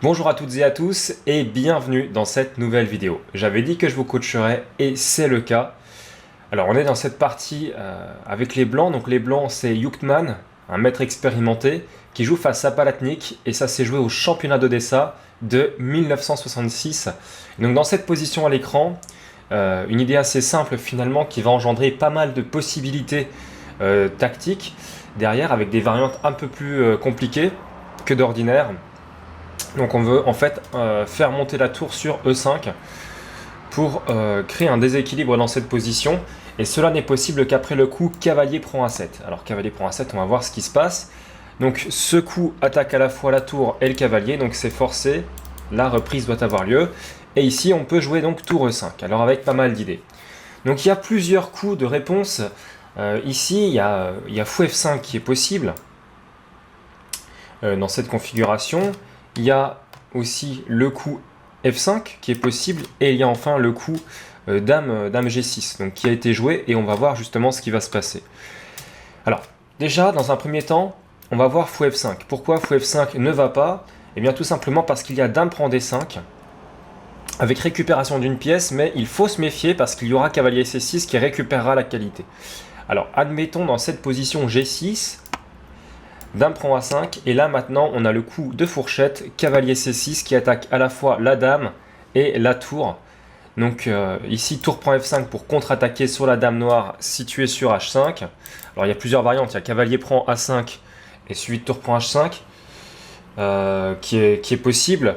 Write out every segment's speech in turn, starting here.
Bonjour à toutes et à tous et bienvenue dans cette nouvelle vidéo. J'avais dit que je vous coacherais et c'est le cas. Alors on est dans cette partie avec les blancs. Donc les blancs c'est Yuktman, un maître expérimenté qui joue face à Palatnik et ça s'est joué au championnat d'Odessa de 1966. Et donc dans cette position à l'écran, une idée assez simple finalement qui va engendrer pas mal de possibilités tactiques derrière avec des variantes un peu plus compliquées que d'ordinaire. Donc on veut en fait faire monter la tour sur E5 pour créer un déséquilibre dans cette position. Et cela n'est possible qu'après le coup cavalier prend A7. Alors cavalier prend A7, on va voir ce qui se passe. Donc ce coup attaque à la fois la tour et le cavalier, donc c'est forcé. La reprise doit avoir lieu. Et ici on peut jouer donc tour E5, alors avec pas mal d'idées. Donc il y a plusieurs coups de réponse. Ici il y a fou F5 qui est possible dans cette configuration. Il y a aussi le coup F5 qui est possible et il y a enfin le coup dame G6 donc, qui a été joué et on va voir justement ce qui va se passer. Alors déjà dans un premier temps on va voir fou F5. Pourquoi fou F5 ne va pas? Eh bien tout simplement parce qu'il y a dame prend D5 avec récupération d'une pièce, mais il faut se méfier parce qu'il y aura cavalier C6 qui récupérera la qualité. Alors admettons dans cette position G6, dame prend A5 et là maintenant on a le coup de fourchette cavalier C6 qui attaque à la fois la dame et la tour. Donc ici tour prend F5 pour contre-attaquer sur la dame noire située sur H5. Alors il y a plusieurs variantes, il y a cavalier prend A5 et suivi de tour prend H5 qui est possible.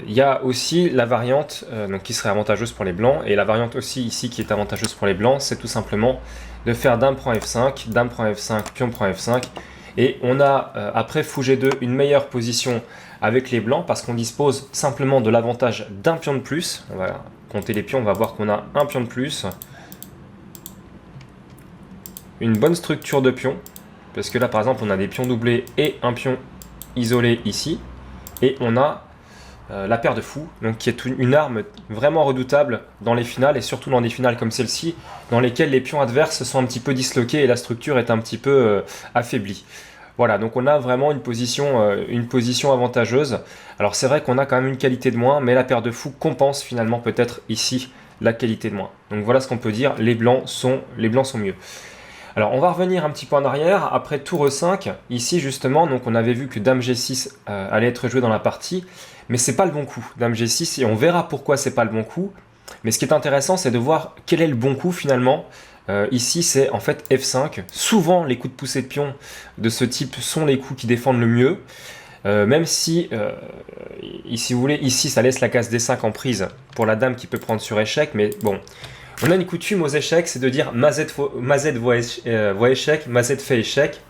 Il y a aussi la variante donc qui serait avantageuse pour les blancs et la variante aussi ici qui est avantageuse pour les blancs, c'est tout simplement de faire dame prend F5, dame prend F5, pion prend F5 et on a après fou G2 une meilleure position avec les blancs parce qu'on dispose simplement de l'avantage d'un pion de plus. On va compter les pions, on va voir qu'on a un pion de plus, une bonne structure de pions parce que là par exemple on a des pions doublés et un pion isolé ici et on a la paire de fous, donc qui est une arme vraiment redoutable dans les finales et surtout dans des finales comme celle-ci dans lesquelles les pions adverses sont un petit peu disloqués et la structure est un petit peu affaiblie. Voilà, donc on a vraiment une position avantageuse. Alors c'est vrai qu'on a quand même une qualité de moins, mais la paire de fous compense finalement peut-être ici la qualité de moins. Donc voilà ce qu'on peut dire, les blancs sont mieux. Alors on va revenir un petit peu en arrière, après tour E5, ici justement, donc on avait vu que dame G6 allait être joué dans la partie, mais c'est pas le bon coup, dame G6, et on verra pourquoi c'est pas le bon coup. Mais ce qui est intéressant, c'est de voir quel est le bon coup finalement. Ici c'est en fait F5, souvent les coups de poussée de pion de ce type sont les coups qui défendent le mieux, même si, si vous voulez, ici ça laisse la case D5 en prise pour la dame qui peut prendre sur échec, mais bon... On a une coutume aux échecs, c'est de dire Mazet voit échec, Mazet fait échec.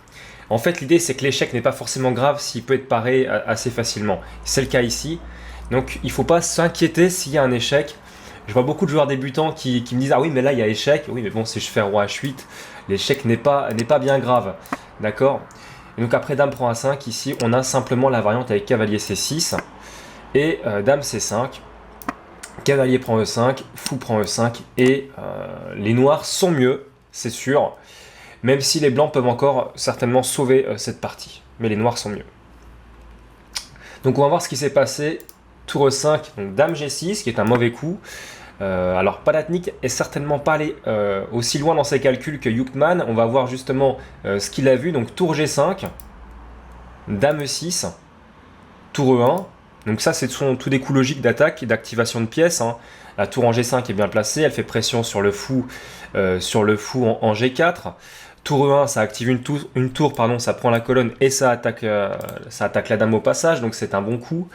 En fait, l'idée, c'est que l'échec n'est pas forcément grave s'il peut être paré assez facilement. C'est le cas ici. Donc, il ne faut pas s'inquiéter s'il y a un échec. Je vois beaucoup de joueurs débutants qui me disent « Ah oui, mais là, il y a échec. » Oui, mais bon, si je fais roi H8, l'échec n'est pas bien grave. D'accord? Donc, après dame prend A5, ici, on a simplement la variante avec cavalier C6 et dame C5. Cavalier prend E5, fou prend E5 et les noirs sont mieux, c'est sûr, même si les blancs peuvent encore certainement sauver cette partie, mais les noirs sont mieux. Donc on va voir ce qui s'est passé, tour E5, donc dame G6 qui est un mauvais coup. Alors Palatnik est certainement pas allé aussi loin dans ses calculs que Yuktman, on va voir justement ce qu'il a vu, donc tour G5, dame E6, tour E1. Donc ça, ce sont tous des coups logiques d'attaque et d'activation de pièces. Hein. La tour en G5 est bien placée, elle fait pression sur le fou en G4. Tour E1, ça active une tour, ça prend la colonne et ça attaque la dame au passage, donc c'est un bon coup.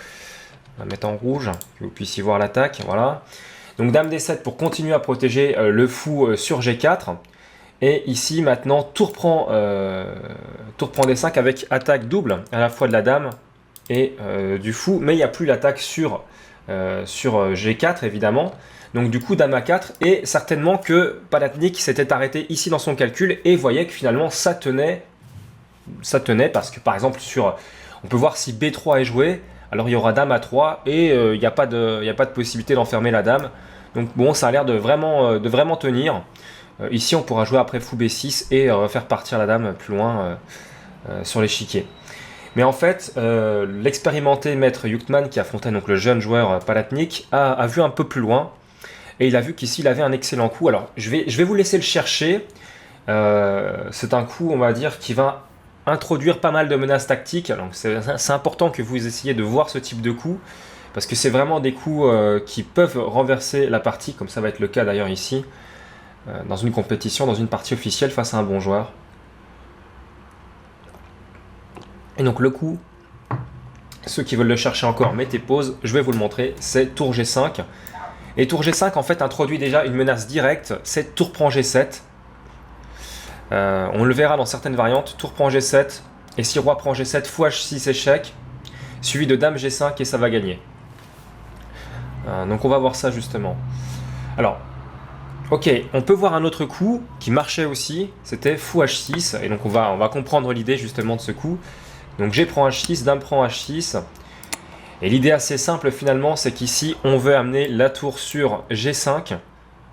On va mettre en rouge, que vous puissiez voir l'attaque, voilà. Donc dame D7 pour continuer à protéger le fou sur G4. Et ici, maintenant, tour prend D5 avec attaque double, à la fois de la dame et du fou, mais il n'y a plus l'attaque sur G4 évidemment, donc du coup dame A4 et certainement que Palatnik s'était arrêté ici dans son calcul et voyait que finalement ça tenait parce que par exemple on peut voir si B3 est joué, alors il y aura dame A3 et il n'y a pas de possibilité d'enfermer la dame, donc bon ça a l'air de vraiment tenir. Ici on pourra jouer après fou B6 et faire partir la dame plus loin sur l'échiquier. Mais en fait, l'expérimenté maître Yuktman, qui affrontait donc le jeune joueur Palatnik, a vu un peu plus loin. Et il a vu qu'ici, il avait un excellent coup. Alors, je vais vous laisser le chercher. C'est un coup, on va dire, qui va introduire pas mal de menaces tactiques. Donc, c'est important que vous essayiez de voir ce type de coup. Parce que c'est vraiment des coups qui peuvent renverser la partie, comme ça va être le cas d'ailleurs ici, dans une compétition, dans une partie officielle face à un bon joueur. Et donc le coup, ceux qui veulent le chercher encore, mettez pause, je vais vous le montrer, c'est tour G5. Et tour G5 en fait introduit déjà une menace directe, c'est tour prend G7. On le verra dans certaines variantes, tour prend G7, et si roi prend G7, fou H6 échec, suivi de dame G5 et ça va gagner. Donc on va voir ça justement. Alors, ok, on peut voir un autre coup qui marchait aussi, c'était fou H6, et donc on va comprendre l'idée justement de ce coup. Donc G prend H6, dame prend H6, et l'idée assez simple finalement, c'est qu'ici on veut amener la tour sur G5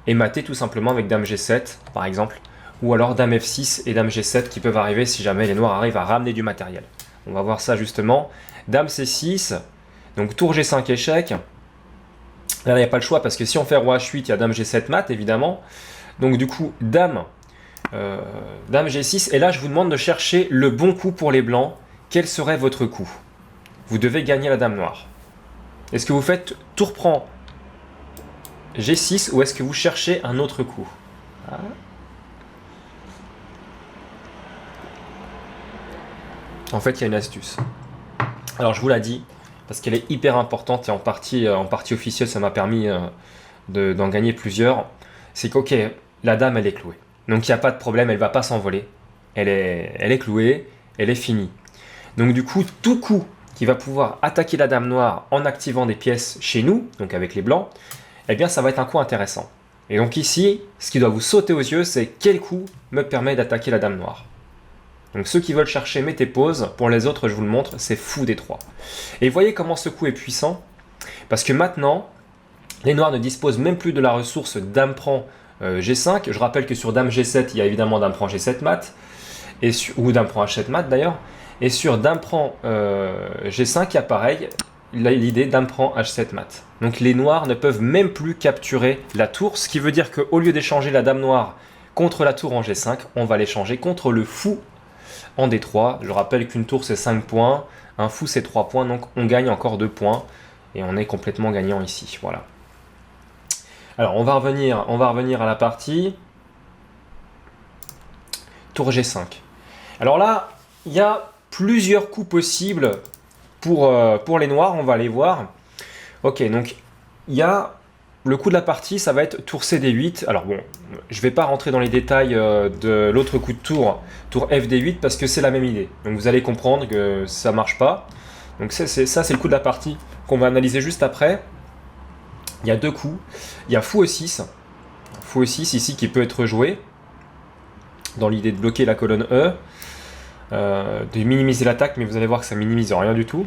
et mater tout simplement avec dame G7 par exemple, ou alors dame F6 et dame G7 qui peuvent arriver si jamais les noirs arrivent à ramener du matériel. On va voir ça justement. Dame C6, donc tour G5 échec. Là, il n'y a pas le choix parce que si on fait roi H8, il y a dame G7 mat évidemment. Donc du coup, dame G6. Et là, je vous demande de chercher le bon coup pour les blancs. Quel serait votre coup? Vous devez gagner la dame noire. Est-ce que vous faites tour prend G6 ou est-ce que vous cherchez un autre coup? En fait, il y a une astuce. Alors, je vous l'ai dit, parce qu'elle est hyper importante et en partie officielle, ça m'a permis d'en gagner plusieurs. C'est qu'ok, la dame, elle est clouée. Donc, il n'y a pas de problème, elle ne va pas s'envoler. Elle est clouée, elle est finie. Donc, du coup, tout coup qui va pouvoir attaquer la dame noire en activant des pièces chez nous, donc avec les blancs, eh bien, ça va être un coup intéressant. Et donc ici, ce qui doit vous sauter aux yeux, c'est quel coup me permet d'attaquer la dame noire. Donc ceux qui veulent chercher, mettez pause. Pour les autres, je vous le montre, c'est fou des trois. Et voyez comment ce coup est puissant. Parce que maintenant, les noirs ne disposent même plus de la ressource dame prend G5. Je rappelle que sur dame G7, il y a évidemment dame prend G7 mat. Ou dame prend H7 mat d'ailleurs. Et sur dame prend G5, il y a pareil, l'idée dame prend H7 mat. Donc les noirs ne peuvent même plus capturer la tour. Ce qui veut dire qu'au lieu d'échanger la dame noire contre la tour en G5, on va l'échanger contre le fou en D3. Je rappelle qu'une tour c'est 5 points, un fou c'est 3 points, donc on gagne encore 2 points et on est complètement gagnant ici. Voilà. Alors on va revenir à la partie. Tour G5. Alors là, il y a plusieurs coups possibles pour les noirs, on va les voir. Ok, donc il y a le coup de la partie, ça va être tour CD8. Alors bon, je ne vais pas rentrer dans les détails de l'autre coup de tour FD8 parce que c'est la même idée. Donc vous allez comprendre que ça ne marche pas. Donc ça c'est le coup de la partie qu'on va analyser juste après. Il y a deux coups. Il y a fou E6. Fou E6 ici qui peut être joué dans l'idée de bloquer la colonne E. De minimiser l'attaque, mais vous allez voir que ça minimise rien du tout.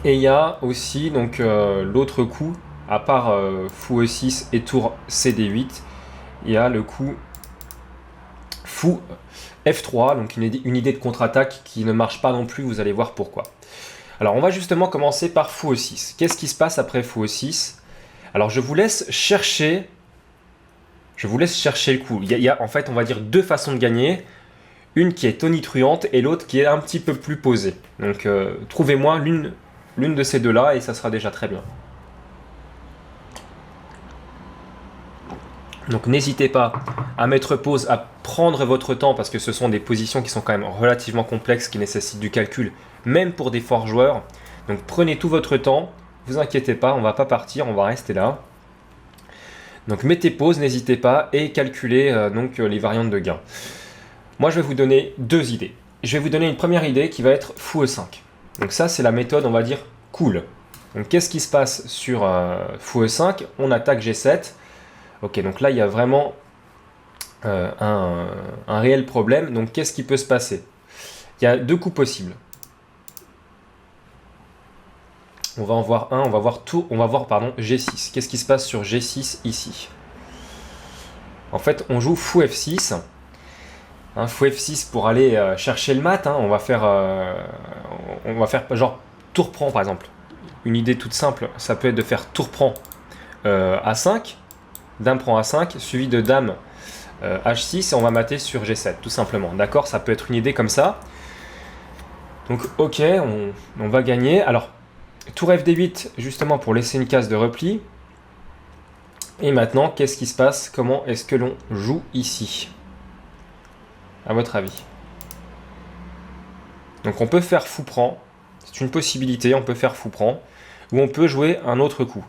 Et il y a aussi donc l'autre coup, à part fou E6 et tour CD8, il y a le coup fou F3, donc une idée de contre-attaque qui ne marche pas non plus, vous allez voir pourquoi. Alors on va justement commencer par fou E6. Qu'est-ce qui se passe après fou E6? Alors je vous laisse chercher le coup. Il y a en fait, on va dire deux façons de gagner. Une qui est tonitruante et l'autre qui est un petit peu plus posée. Donc trouvez-moi l'une de ces deux-là et ça sera déjà très bien. Donc n'hésitez pas à mettre pause, à prendre votre temps parce que ce sont des positions qui sont quand même relativement complexes, qui nécessitent du calcul, même pour des forts joueurs. Donc prenez tout votre temps, ne vous inquiétez pas, on ne va pas partir, on va rester là. Donc mettez pause, n'hésitez pas et calculez donc les variantes de gain. Moi, je vais vous donner deux idées. Je vais vous donner une première idée qui va être fou E5. Donc ça, c'est la méthode, on va dire, cool. Donc qu'est-ce qui se passe sur fou E5? On attaque G7. Ok, donc là, il y a vraiment un réel problème. Donc qu'est-ce qui peut se passer? Il y a deux coups possibles. On va en voir un, on va voir G6. Qu'est-ce qui se passe sur G6 ici? En fait, on joue fou F6. Hein, fou F6 pour aller chercher le mat. Hein, on va faire genre tour prend par exemple. Une idée toute simple, ça peut être de faire tour prend A5, dame prend A5, suivi de dame H6 et on va mater sur G7 tout simplement. D'accord, ça peut être une idée comme ça. Donc ok, on va gagner. Alors tour FD8 justement pour laisser une case de repli. Et maintenant, qu'est-ce qui se passe? Comment est-ce que l'on joue ici? À votre avis? Donc on peut faire fou prend, c'est une possibilité, on peut faire fou prend, ou on peut jouer un autre coup.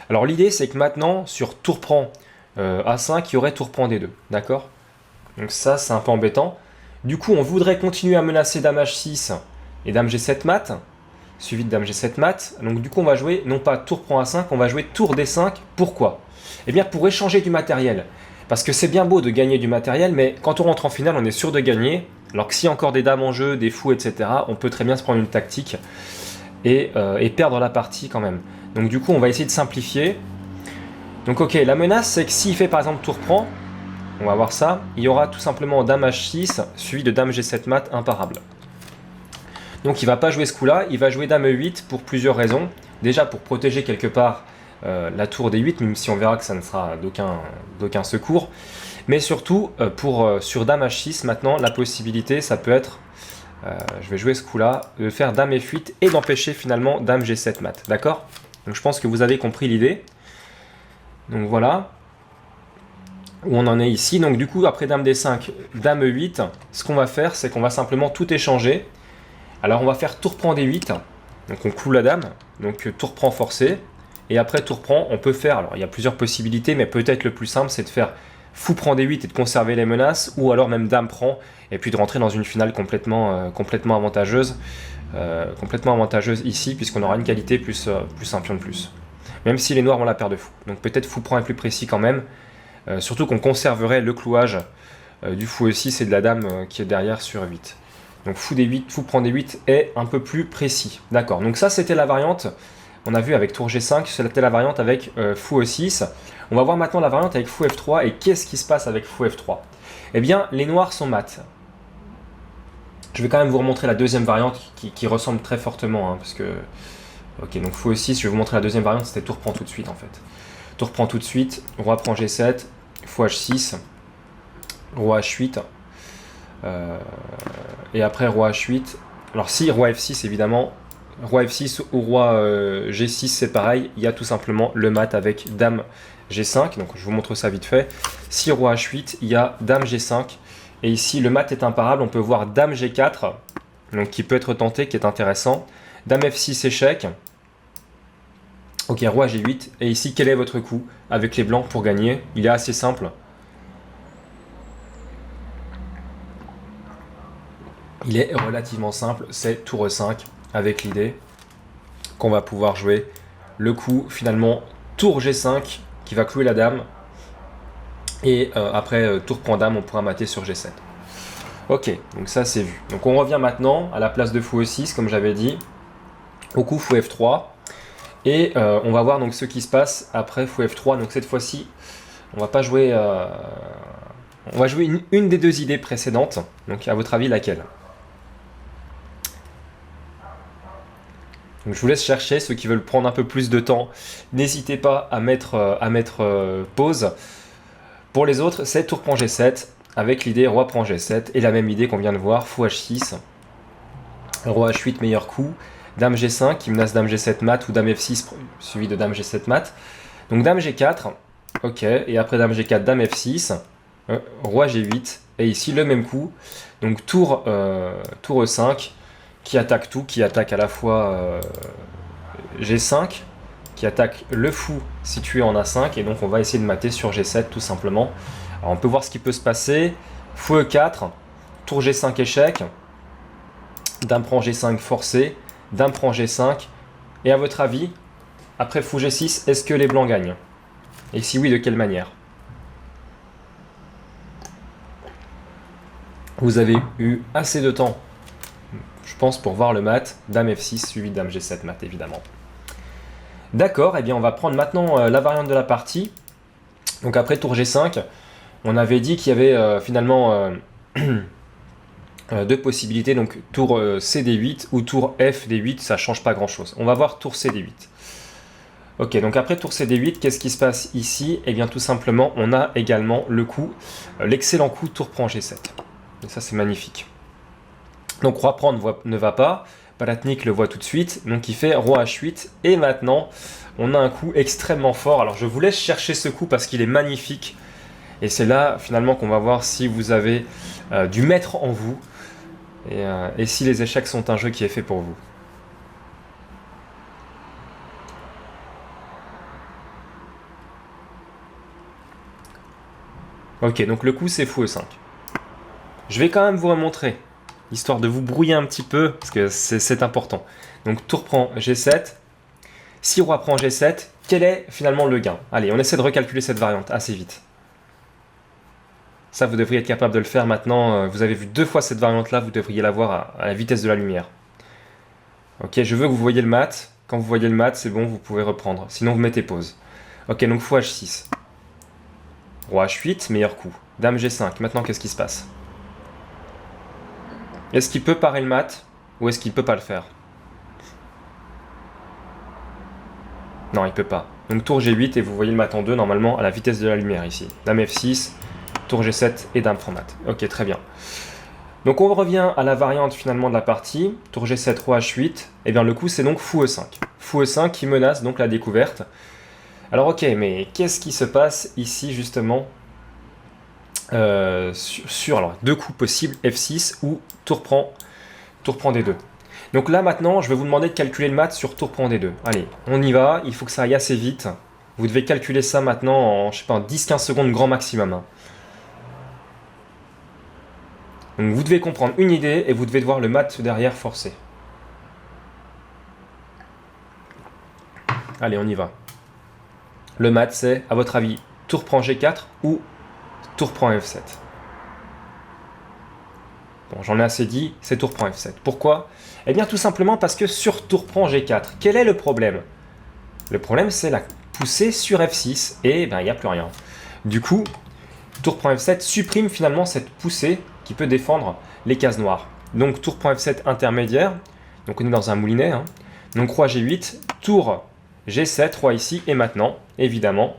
Alors l'idée c'est que maintenant, sur tour prend A5, il y aurait tour prend D2, d'accord? Donc ça c'est un peu embêtant. Du coup on voudrait continuer à menacer dame H6 et dame G7 mat, suivi de dame G7 mat. Donc du coup on va jouer non pas tour prend A5, on va jouer tour D5. Pourquoi? Eh bien pour échanger du matériel. Parce que c'est bien beau de gagner du matériel, mais quand on rentre en finale, on est sûr de gagner. Alors que s'il y a encore des dames en jeu, des fous, etc., on peut très bien se prendre une tactique et perdre la partie quand même. Donc du coup, on va essayer de simplifier. Donc ok, la menace, c'est que s'il fait par exemple tour prend, on va voir ça, il y aura tout simplement dame H6, suivi de dame G7 mat imparable. Donc il ne va pas jouer ce coup-là, il va jouer dame E8 pour plusieurs raisons. Déjà pour protéger quelque part la tour D8, même si on verra que ça ne sera d'aucun secours. Mais surtout, sur dame H6, maintenant, la possibilité, ça peut être, je vais jouer ce coup-là, de faire dame F8 et d'empêcher finalement dame G7 mat. D'accord? Donc je pense que vous avez compris l'idée. Donc voilà où on en est ici. Donc du coup, après dame D5, dame E8, ce qu'on va faire, c'est qu'on va simplement tout échanger. Alors on va faire tour prend D8, donc on cloue la dame, donc tour prend forcé. Et après tour prend, on peut faire, alors il y a plusieurs possibilités, mais peut-être le plus simple, c'est de faire fou prend D8 et de conserver les menaces, ou alors même dame prend, et puis de rentrer dans une finale complètement avantageuse ici, puisqu'on aura une qualité plus un pion de plus. Même si les noirs ont la paire de fou. Donc peut-être fou prend est plus précis quand même, surtout qu'on conserverait le clouage du fou E6 et de la dame qui est derrière sur 8. Donc fou D8, fou prend D8 est un peu plus précis. D'accord, donc ça c'était la variante. On a vu avec tour G5, c'était la variante avec fou E6. On va voir maintenant la variante avec fou F3 et qu'est-ce qui se passe avec fou F3? Eh bien, les noirs sont mat. Je vais quand même vous remontrer la deuxième variante qui ressemble très fortement, hein, parce que... Ok, donc fou E6, je vais vous montrer la deuxième variante, c'était tour prend tout de suite en fait. Tour prend tout de suite, roi prend G7, fou H6, roi H8, et après roi H8. Alors si roi F6 évidemment, roi F6 ou roi G6 c'est pareil, il y a tout simplement le mat avec dame G5, donc je vous montre ça vite fait. Si roi H8, il y a dame G5, et ici le mat est imparable, on peut voir dame G4, donc qui peut être tenté, qui est intéressant. Dame F6 échec, ok roi G8, et ici quel est votre coup avec les blancs pour gagner? Il est assez simple. Il est relativement simple, c'est tour E5 avec l'idée qu'on va pouvoir jouer le coup finalement tour G5 qui va clouer la dame et après tour prend dame on pourra mater sur G7. Ok, donc ça c'est vu. Donc on revient maintenant à la place de fou E6 comme j'avais dit, au coup fou F3 et on va voir donc ce qui se passe après fou F3. Donc cette fois-ci on va pas jouer, on va jouer une des deux idées précédentes. Donc à votre avis laquelle? Donc je vous laisse chercher, ceux qui veulent prendre un peu plus de temps, n'hésitez pas à mettre pause. Pour les autres, c'est tour prend G7, avec l'idée roi prend G7, et la même idée qu'on vient de voir, fou H6, roi H8 meilleur coup, dame G5 qui menace dame G7 mat, ou dame F6 suivi de dame G7 mat. Donc dame G4, ok, et après dame G4, dame F6, roi G8, et ici le même coup, donc tour E5, qui attaque tout, qui attaque à la fois G5, qui attaque le fou situé en A5, et donc on va essayer de mater sur G7 tout simplement. Alors on peut voir ce qui peut se passer, fou E4, tour G5 échec, dame prend G5 forcé, dame prend G5, et à votre avis, après fou G6, est-ce que les blancs gagnent? Et si oui, de quelle manière? Vous avez eu assez de temps, je pense, pour voir le mat, dame F6 suivi de dame G7 mat évidemment. D'accord, et bien on va prendre maintenant la variante de la partie. Donc après tour G5, on avait dit qu'il y avait finalement deux possibilités, donc tour CD8 ou tour FD8, ça change pas grand chose. On va voir tour CD8. Ok, donc après tour CD8, qu'est-ce qui se passe ici? Eh bien tout simplement, on a également le coup, l'excellent coup tour prend G7. Et ça c'est magnifique. Donc roi prend ne va pas, Palatnik le voit tout de suite, donc il fait roi H8, et maintenant on a un coup extrêmement fort. Alors je vous laisse chercher ce coup parce qu'il est magnifique, et c'est là finalement qu'on va voir si vous avez du maître en vous, et si les échecs sont un jeu qui est fait pour vous. Ok, donc le coup c'est fou E5. Je vais quand même vous remontrer, histoire de vous brouiller un petit peu, parce que c'est important. Donc tour prend G7. Si roi prend G7, quel est finalement le gain? Allez, on essaie de recalculer cette variante assez vite. Ça, vous devriez être capable de le faire maintenant. Vous avez vu 2 fois cette variante-là, vous devriez la voir à la vitesse de la lumière. Ok, je veux que vous voyez le mat. Quand vous voyez le mat, c'est bon, vous pouvez reprendre. Sinon, vous mettez pause. Ok, donc fou H6. Roi H8, meilleur coup. Dame G5. Maintenant, qu'est-ce qui se passe? Est-ce qu'il peut parer le mat ou est-ce qu'il peut pas le faire? Non, il peut pas. Donc tour G8 et vous voyez le mat en 2 normalement à la vitesse de la lumière ici. Dame F6, tour G7 et dame prend mat. Ok, très bien. Donc on revient à la variante finalement de la partie. Tour G7, roi H8. Et bien le coup c'est donc fou E5. Fou E5 qui menace donc la découverte. Alors ok, mais qu'est-ce qui se passe ici justement sur alors, 2 coups possibles, F6 ou tour prend D2. Donc là maintenant, je vais vous demander de calculer le mat sur tour prend D2. Allez, on y va, il faut que ça aille assez vite. Vous devez calculer ça maintenant en, je sais pas, en 10-15 secondes grand maximum. Hein. Donc vous devez comprendre une idée et vous devez voir le mat derrière forcer. Allez, on y va. Le mat c'est, à votre avis, tour prend G4 ou tour prend F7? Bon, j'en ai assez dit, c'est tour prend F7. Pourquoi? Eh bien tout simplement parce que sur tour prend G4, quel est le problème? Le problème c'est la poussée sur F6 et ben il n'y a plus rien. Du coup, tour prend F7 supprime finalement cette poussée qui peut défendre les cases noires. Donc tour prend F7 intermédiaire, donc on est dans un moulinet. Hein. Donc roi G8, tour G7, roi ici, et maintenant, évidemment,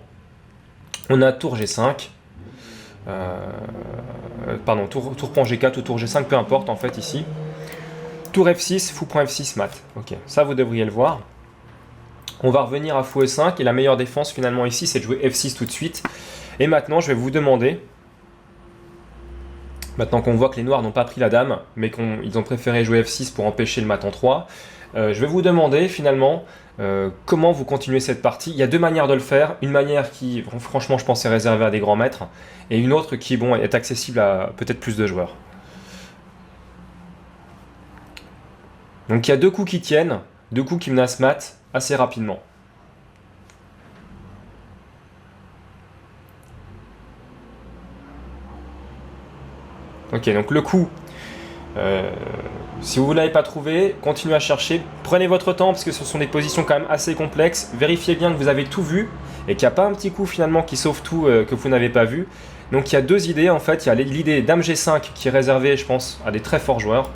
on a tour G5, pardon, tour prend G4 ou tour G5, peu importe en fait ici. Tour F6, fou prend F6, mat. Ok, ça vous devriez le voir. On va revenir à fou E5 et la meilleure défense finalement ici c'est de jouer F6 tout de suite. Et maintenant je vais vous demander, maintenant qu'on voit que les noirs n'ont pas pris la dame, mais qu'ils ont préféré jouer F6 pour empêcher le mat en 3, je vais vous demander finalement comment vous continuez cette partie. Il y a 2 manières de le faire. Une manière qui, franchement, je pense est réservée à des grands maîtres, et une autre qui, bon, est accessible à peut-être plus de joueurs. Donc il y a 2 coups qui tiennent, 2 coups qui menacent mat assez rapidement. Ok, donc le coup, si vous ne l'avez pas trouvé, continuez à chercher, prenez votre temps parce que ce sont des positions quand même assez complexes, vérifiez bien que vous avez tout vu et qu'il n'y a pas un petit coup finalement qui sauve tout que vous n'avez pas vu. Donc il y a 2 idées en fait, il y a l'idée dame G5 qui est réservée je pense à des très forts joueurs.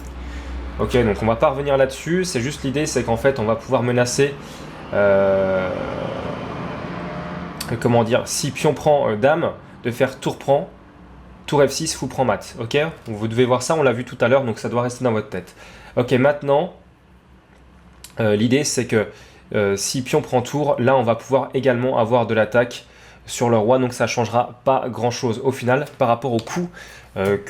Ok, donc on va pas revenir là-dessus, c'est juste l'idée c'est qu'en fait on va pouvoir menacer, comment dire, si pion prend dame, de faire tour prend, tour F6, fou prend mat, ok? Vous devez voir ça, on l'a vu tout à l'heure, donc ça doit rester dans votre tête. Ok, maintenant, l'idée c'est que si pion prend tour, là on va pouvoir également avoir de l'attaque sur le roi, donc ça ne changera pas grand chose au final par rapport au coup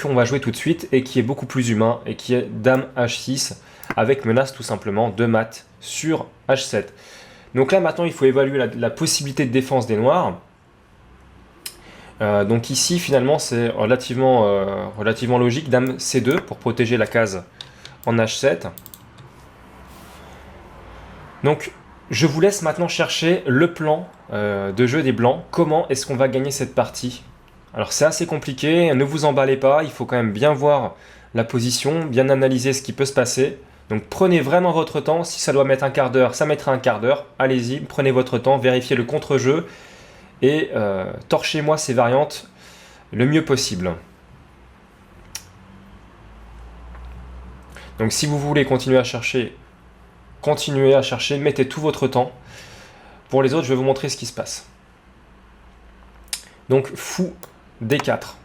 qu'on va jouer tout de suite et qui est beaucoup plus humain et qui est dame H6 avec menace tout simplement de mat sur H7. Donc là maintenant il faut évaluer la possibilité de défense des noirs. Donc ici finalement c'est relativement logique, dame C2 pour protéger la case en H7. Donc je vous laisse maintenant chercher le plan de jeu des blancs, comment est-ce qu'on va gagner cette partie. Alors c'est assez compliqué, ne vous emballez pas, il faut quand même bien voir la position, bien analyser ce qui peut se passer. Donc prenez vraiment votre temps, si ça doit mettre un quart d'heure, ça mettra un quart d'heure, allez-y, prenez votre temps, vérifiez le contre-jeu et torchez-moi ces variantes le mieux possible. Donc si vous voulez continuer à chercher, mettez tout votre temps. Pour les autres, je vais vous montrer ce qui se passe. Donc fou D4.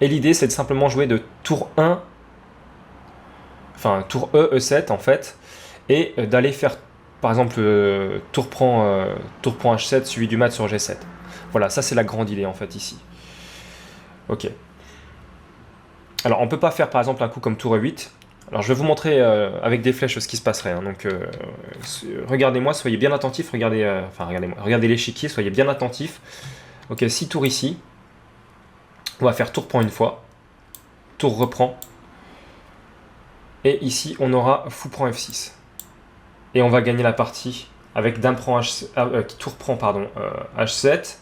Et l'idée, c'est de simplement jouer de tour 1, enfin tour E, E7 en fait, et d'aller faire, par exemple, tour prend H7 suivi du mat sur G7. Voilà, ça c'est la grande idée en fait ici. Ok. Alors on peut pas faire par exemple un coup comme tour E8. Alors je vais vous montrer avec des flèches ce qui se passerait. Hein. Donc regardez-moi, soyez bien attentifs, regardez l'échiquier, soyez bien attentifs. Ok, 6 tours ici. On va faire tour prend une fois. Tour reprend. Et ici on aura fou prend F6. Et on va gagner la partie avec dame prend tour prend H7.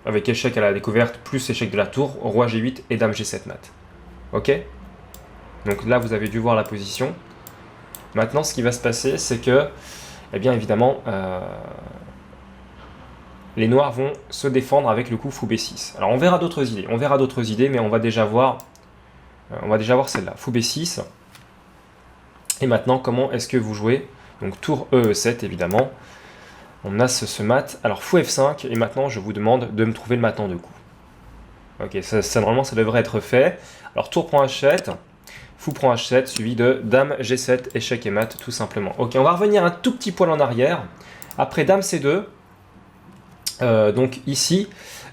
Avec échec à la découverte plus échec de la tour, roi G8 et dame G7 mat. Ok? Donc là, vous avez dû voir la position. Maintenant, ce qui va se passer, c'est que, eh bien évidemment, les noirs vont se défendre avec le coup fou B6. Alors on verra d'autres idées, mais on va déjà voir celle-là, fou B6. Et maintenant, comment est-ce que vous jouez? Donc tour E7, évidemment. On a ce mat. Alors fou F5, et maintenant, je vous demande de me trouver le mat en 2 coups. Ok, normalement, ça devrait être fait. Alors tour prend H7. Fou prend H7, suivi de dame G7, échec et mat, tout simplement. Ok, on va revenir un tout petit poil en arrière. Après dame C2, donc ici,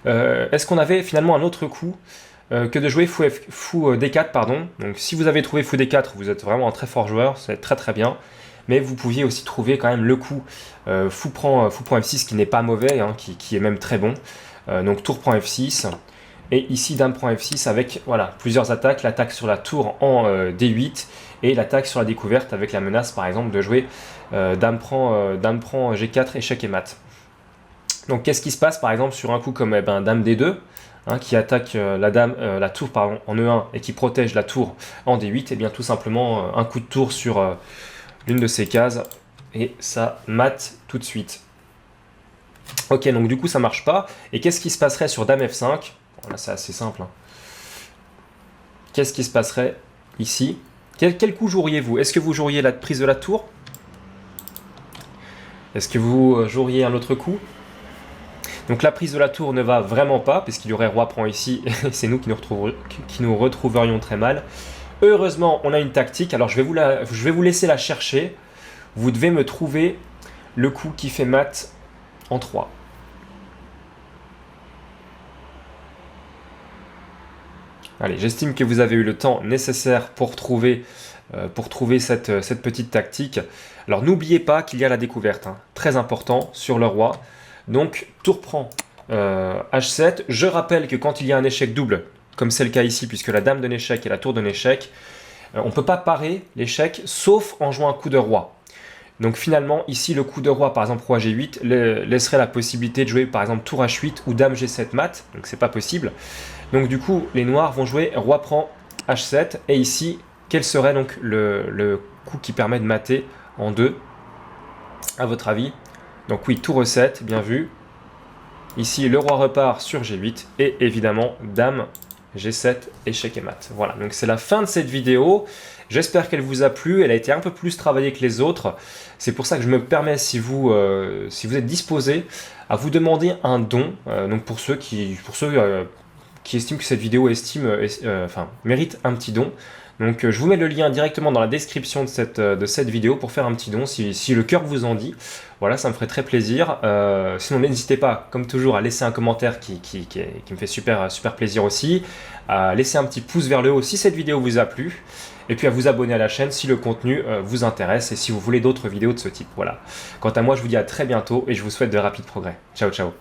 est-ce qu'on avait finalement un autre coup que de jouer fou D4, pardon. Donc si vous avez trouvé fou D4, vous êtes vraiment un très fort joueur, c'est très très bien. Mais vous pouviez aussi trouver quand même le coup fou prend F6 qui n'est pas mauvais, hein, qui est même très bon. Donc tour prend F6. Et ici, dame prend F6 avec voilà, plusieurs attaques. L'attaque sur la tour en D8 et l'attaque sur la découverte avec la menace, par exemple, de jouer dame prend G4, échec et mat. Donc, qu'est-ce qui se passe, par exemple, sur un coup comme dame D2, hein, qui attaque la tour en E1 et qui protège la tour en D8, et bien tout simplement un coup de tour sur l'une de ces cases et ça mate tout de suite. Ok, donc du coup, ça marche pas. Et qu'est-ce qui se passerait sur dame F5 ? Là, c'est assez simple. Hein. Qu'est-ce qui se passerait ici? Quel coup joueriez-vous? Est-ce que vous joueriez la prise de la tour? Est-ce que vous joueriez un autre coup? Donc la prise de la tour ne va vraiment pas, puisqu'il y aurait roi prend ici, et c'est nous qui nous retrouverions très mal. Heureusement, on a une tactique. Alors je vais vous laisser la chercher. Vous devez me trouver le coup qui fait mat en 3. Allez, j'estime que vous avez eu le temps nécessaire pour trouver cette petite tactique. Alors n'oubliez pas qu'il y a la découverte, hein, très important, sur le roi. Donc tour prend H7. Je rappelle que quand il y a un échec double, comme c'est le cas ici, puisque la dame donne échec et la tour donne échec, on ne peut pas parer l'échec, sauf en jouant un coup de roi. Donc finalement, ici, le coup de roi, par exemple roi G8, laisserait la possibilité de jouer par exemple tour H8 ou dame G7 mat, donc c'est pas possible. Donc du coup, les noirs vont jouer roi prend H7, et ici, quel serait donc le coup qui permet de mater en 2, à votre avis? Donc oui, tour E7, bien vu. Ici, le roi repart sur G8, et évidemment, dame G7, échec et mat. Voilà, donc c'est la fin de cette vidéo. J'espère qu'elle vous a plu. Elle a été un peu plus travaillée que les autres. C'est pour ça que je me permets, si vous êtes disposé, à vous demander un don. Donc pour ceux qui estiment que cette vidéo mérite un petit don. Donc je vous mets le lien directement dans la description de cette vidéo pour faire un petit don si le cœur vous en dit. Voilà, ça me ferait très plaisir. Sinon n'hésitez pas, comme toujours, à laisser un commentaire qui me fait super plaisir aussi. À laisser un petit pouce vers le haut si cette vidéo vous a plu. Et puis à vous abonner à la chaîne si le contenu vous intéresse et si vous voulez d'autres vidéos de ce type. Voilà. Quant à moi, je vous dis à très bientôt et je vous souhaite de rapides progrès. Ciao, ciao.